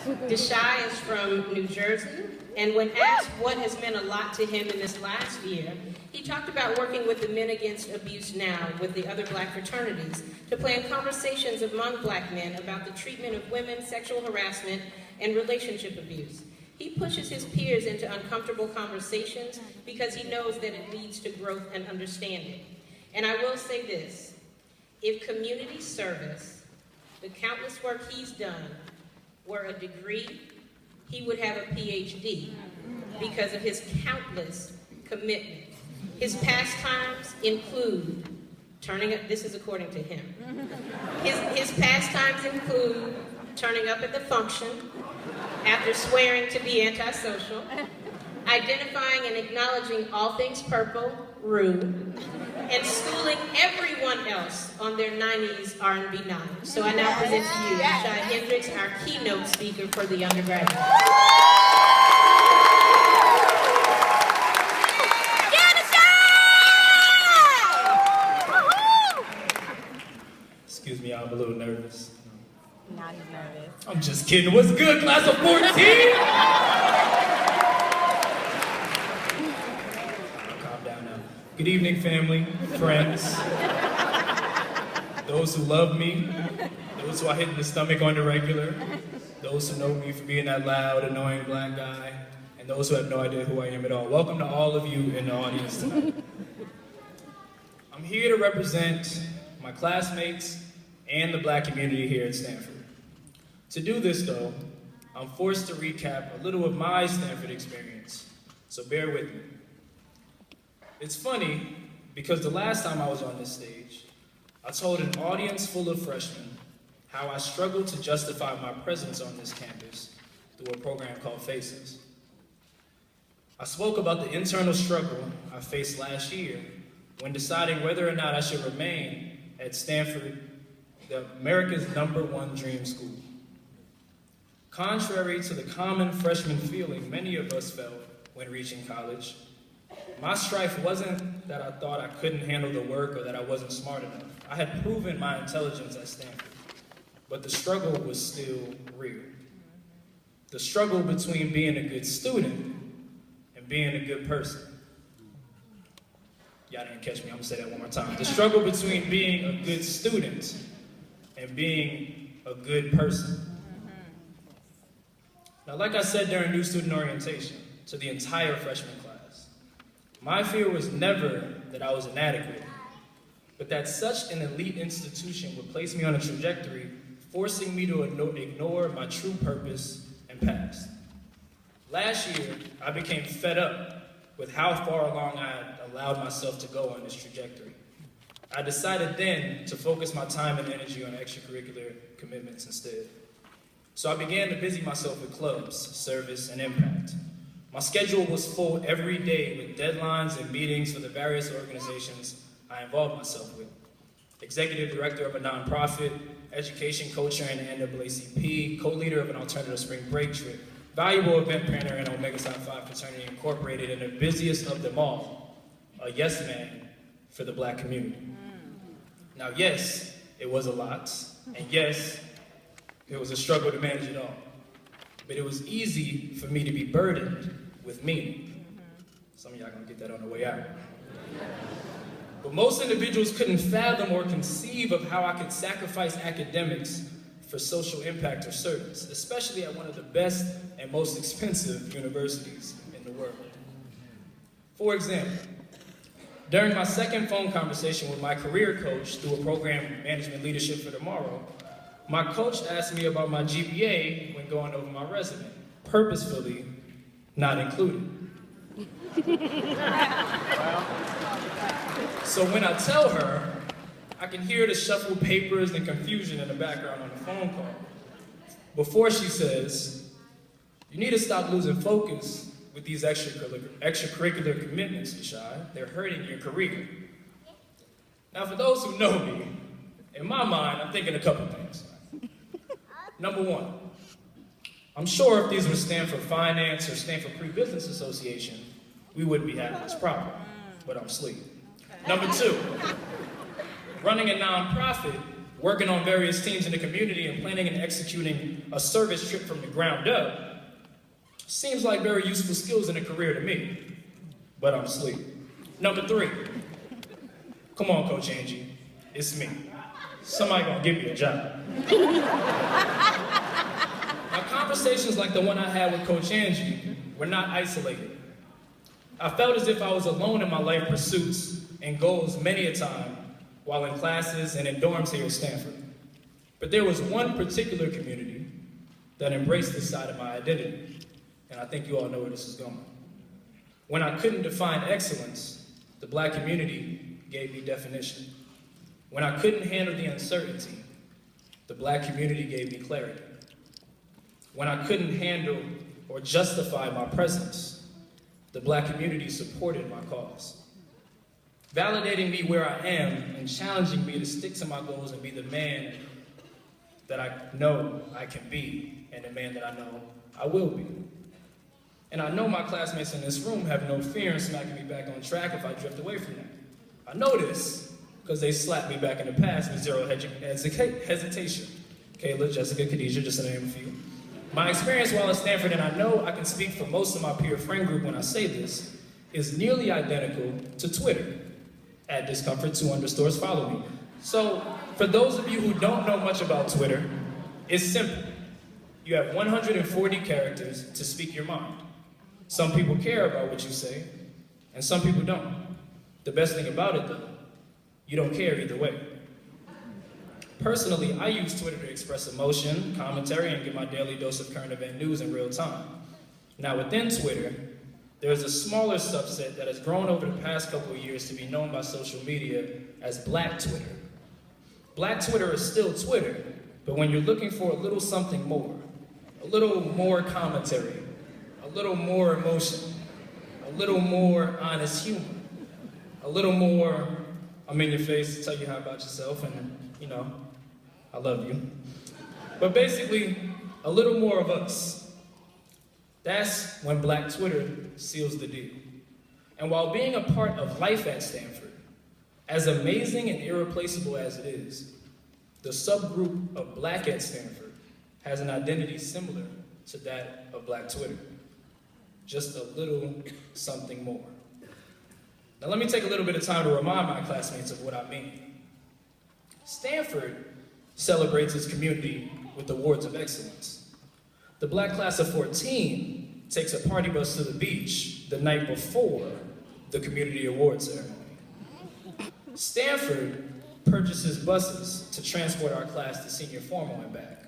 Deshae is from New Jersey, and when asked what has meant a lot to him in this last year, he talked about working with the Men Against Abuse Now with the other Black fraternities to plan conversations among Black men about the treatment of women, sexual harassment, and relationship abuse. He pushes his peers into uncomfortable conversations because he knows that it leads to growth and understanding. And I will say this, if community service, the countless work he's done, were a degree, he would have a PhD because of his countless commitment. His pastimes include turning up, this is according to him. His pastimes include turning up at the function after swearing to be antisocial, identifying and acknowledging all things purple, rude, and schooling everyone else on their 90s R&B knowledge. So I now present to you Deshae Hendricks, our keynote speaker for the undergraduates. Excuse me, I'm a little nervous. Now he's nervous. I'm just kidding. What's good, class of 14? Calm down now. Good evening, family, friends, those who love me, those who I hit in the stomach on the regular, those who know me for being that loud, annoying Black guy, and those who have no idea who I am at all. Welcome to all of you in the audience tonight. I'm here to represent my classmates and the Black community here at Stanford. To do this, though, I'm forced to recap a little of my Stanford experience, so bear with me. It's funny, because the last time I was on this stage, I told an audience full of freshmen how I struggled to justify my presence on this campus through a program called Faces. I spoke about the internal struggle I faced last year when deciding whether or not I should remain at Stanford, America's #1 dream school. Contrary to the common freshman feeling many of us felt when reaching college, my strife wasn't that I thought I couldn't handle the work or that I wasn't smart enough. I had proven my intelligence at Stanford, but the struggle was still real. The struggle between being a good student and being a good person. Y'all didn't catch me, I'm gonna say that one more time. The struggle between being a good student and being a good person. Now, like I said during new student orientation to the entire freshman class, my fear was never that I was inadequate, but that such an elite institution would place me on a trajectory forcing me to ignore my true purpose and past. Last year, I became fed up with how far along I had allowed myself to go on this trajectory. I decided then to focus my time and energy on extracurricular commitments instead. So I began to busy myself with clubs, service, and impact. My schedule was full every day with deadlines and meetings for the various organizations I involved myself with. Executive director of a nonprofit, education coach in the NAACP, co-leader of an alternative spring break trip, valuable event planner in Omega Psi Phi Fraternity Incorporated, and the busiest of them all, a yes man for the Black community. Now, yes, it was a lot, and yes, it was a struggle to manage it all. But it was easy for me to be burdened with meaning. Some of y'all gonna get that on the way out. But most individuals couldn't fathom or conceive of how I could sacrifice academics for social impact or service, especially at one of the best and most expensive universities in the world. For example, during my second phone conversation with my career coach through a program, Management Leadership for Tomorrow, my coach asked me about my GPA when going over my resume, purposefully not included. So when I tell her, I can hear the shuffled papers and confusion in the background on the phone call. Before she says, you need to stop losing focus with these extracurricular commitments, Deshae. They're hurting your career. Now, for those who know me, in my mind, I'm thinking a couple things. Number one, I'm sure if these were Stanford Finance or Stanford Pre-Business Association, we wouldn't be having this problem, but I'm asleep. Number two, running a nonprofit working on various teams in the community and planning and executing a service trip from the ground up seems like very useful skills in a career to me, but I'm asleep. Number 3, come on, Coach Angie, it's me. Somebody gonna give me a job. My conversations like the one I had with Coach Angie were not isolated. I felt as if I was alone in my life pursuits and goals many a time while in classes and in dorms here at Stanford. But there was one particular community that embraced this side of my identity, and I think you all know where this is going. When I couldn't define excellence, the Black community gave me definition. When I couldn't handle the uncertainty, the Black community gave me clarity. When I couldn't handle or justify my presence, the Black community supported my cause, validating me where I am and challenging me to stick to my goals and be the man that I know I can be and the man that I know I will be. And I know my classmates in this room have no fear in smacking me back on track if I drift away from that. I know this because they slapped me back in the past with zero hesitation. Kayla, Jessica, Khadijah, just to name a few. My experience while at Stanford, and I know I can speak for most of my peer friend group when I say this, is nearly identical to Twitter. At discomfort2_ follow me. So, for those of you who don't know much about Twitter, it's simple. You have 140 characters to speak your mind. Some people care about what you say, and some people don't. The best thing about it, though, you don't care either way. Personally, I use Twitter to express emotion, commentary, and get my daily dose of current event news in real time. Now, within Twitter, there's a smaller subset that has grown over the past couple of years to be known by social media as Black Twitter. Black Twitter is still Twitter, but when you're looking for a little something more, a little more commentary, a little more emotion, a little more honest humor, a little more, I'm in your face to tell you how about yourself, and you know, I love you. But basically, a little more of us. That's when Black Twitter seals the deal. And while being a part of life at Stanford, as amazing and irreplaceable as it is, the subgroup of Black at Stanford has an identity similar to that of Black Twitter. Just a little something more. Now let me take a little bit of time to remind my classmates of what I mean. Stanford celebrates its community with awards of excellence. The Black class of 14 takes a party bus to the beach the night before the community awards ceremony. Stanford purchases buses to transport our class to senior formal and back.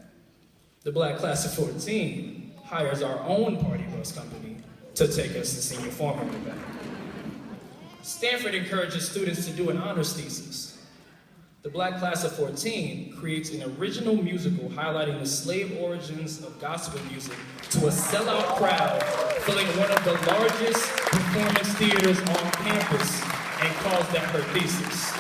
The Black class of 14 hires our own party bus company to take us to senior formal and back. Stanford encourages students to do an honors thesis. The Black class of 14 creates an original musical highlighting the slave origins of gospel music to a sellout crowd, filling one of the largest performance theaters on campus, and calls that her thesis.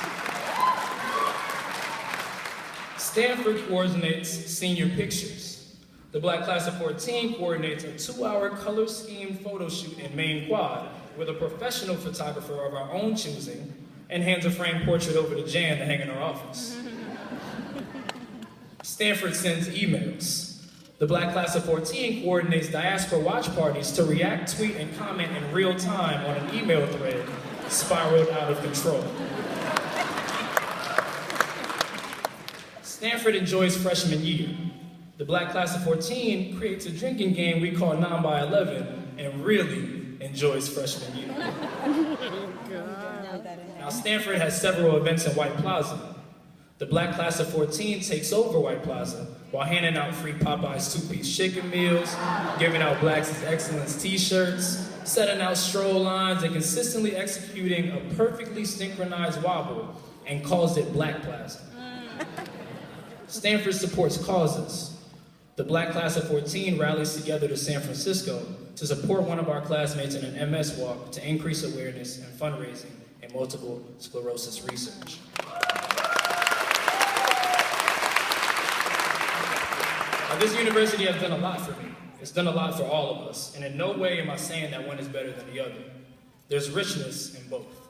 Stanford coordinates senior pictures. The Black class of 14 coordinates a 2-hour color-schemed photo shoot in Main Quad with a professional photographer of our own choosing and hands a framed portrait over to Jan to hang in our office. Stanford sends emails. The Black class of 14 coordinates diaspora watch parties to react, tweet, and comment in real time on an email thread spiraled out of control. Stanford enjoys freshman year. The Black class of 14 creates a drinking game we call 9 by 11 and really enjoys freshman year. Now, Stanford has several events in White Plaza. The Black class of 14 takes over White Plaza while handing out free Popeye's 2-piece chicken meals, giving out Blacks' Excellence t-shirts, setting out stroll lines, and consistently executing a perfectly synchronized wobble, and calls it Black Plaza. Stanford supports causes. The Black class of 14 rallies together to San Francisco to support one of our classmates in an MS walk to increase awareness and fundraising in multiple sclerosis research. Now, this university has done a lot for me. It's done a lot for all of us, and in no way am I saying that one is better than the other. There's richness in both.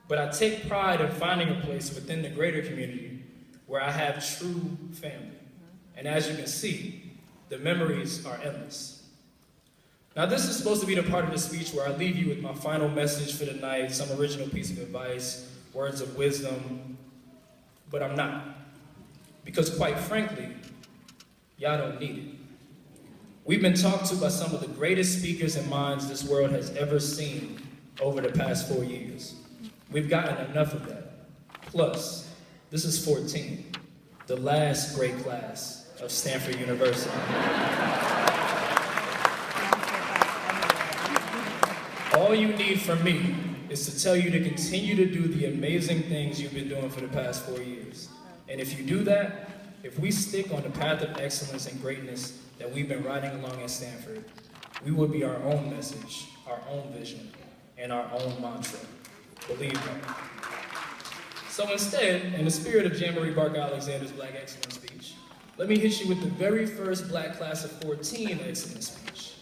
But I take pride in finding a place within the greater community where I have true family. And as you can see, the memories are endless. Now this is supposed to be the part of the speech where I leave you with my final message for the night, some original piece of advice, words of wisdom, but I'm not. Because quite frankly, y'all don't need it. We've been talked to by some of the greatest speakers and minds this world has ever seen over the past 4 years. We've gotten enough of that. Plus, this is 14, the last great class of Stanford University. All you need from me is to tell you to continue to do the amazing things you've been doing for the past 4 years. And if you do that, if we stick on the path of excellence and greatness that we've been riding along at Stanford, we will be our own message, our own vision, and our own mantra. Believe me. So instead, in the spirit of Jean-Marie Barker Alexander's Black Excellence speech, let me hit you with the very first Black Class of 14 excellence speech.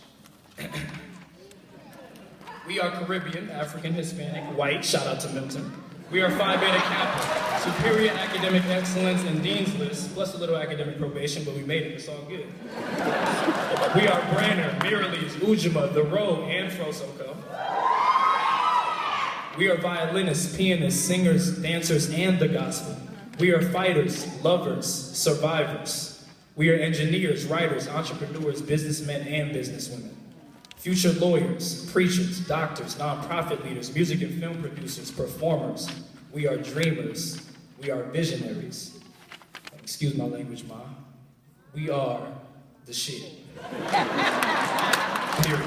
We are Caribbean, African, Hispanic, white, shout out to Milton. We are Phi Beta Kappa, superior academic excellence and dean's list, plus a little academic probation, but we made it, it's all good. We are Branner, Miralese, Ujima, The Row, and Frosoko. We are violinists, pianists, singers, dancers, and the gospel. We are fighters, lovers, survivors. We are engineers, writers, entrepreneurs, businessmen, and businesswomen. Future lawyers, preachers, doctors, nonprofit leaders, music and film producers, performers. We are dreamers. We are visionaries. Excuse my language, Ma. We are the shit. Period.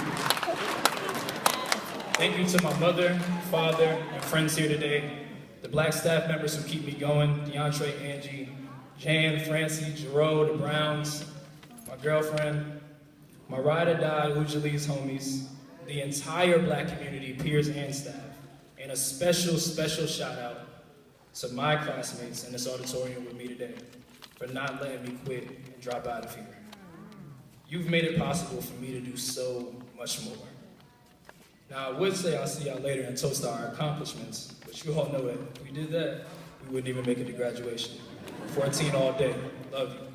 Thank you to my mother, father, and friends here today, the Black staff members who keep me going, DeAndre, Angie, Jan, Francie, Jerome, the Browns, my girlfriend, my ride or die Ujalee's homies, the entire Black community, peers and staff, and a special, special shout out to my classmates in this auditorium with me today for not letting me quit and drop out of here. You've made it possible for me to do so much more. Now I would say I'll see y'all later and toast our accomplishments, but you all know that if we did that, we wouldn't even make it to graduation. 14 all day, love you.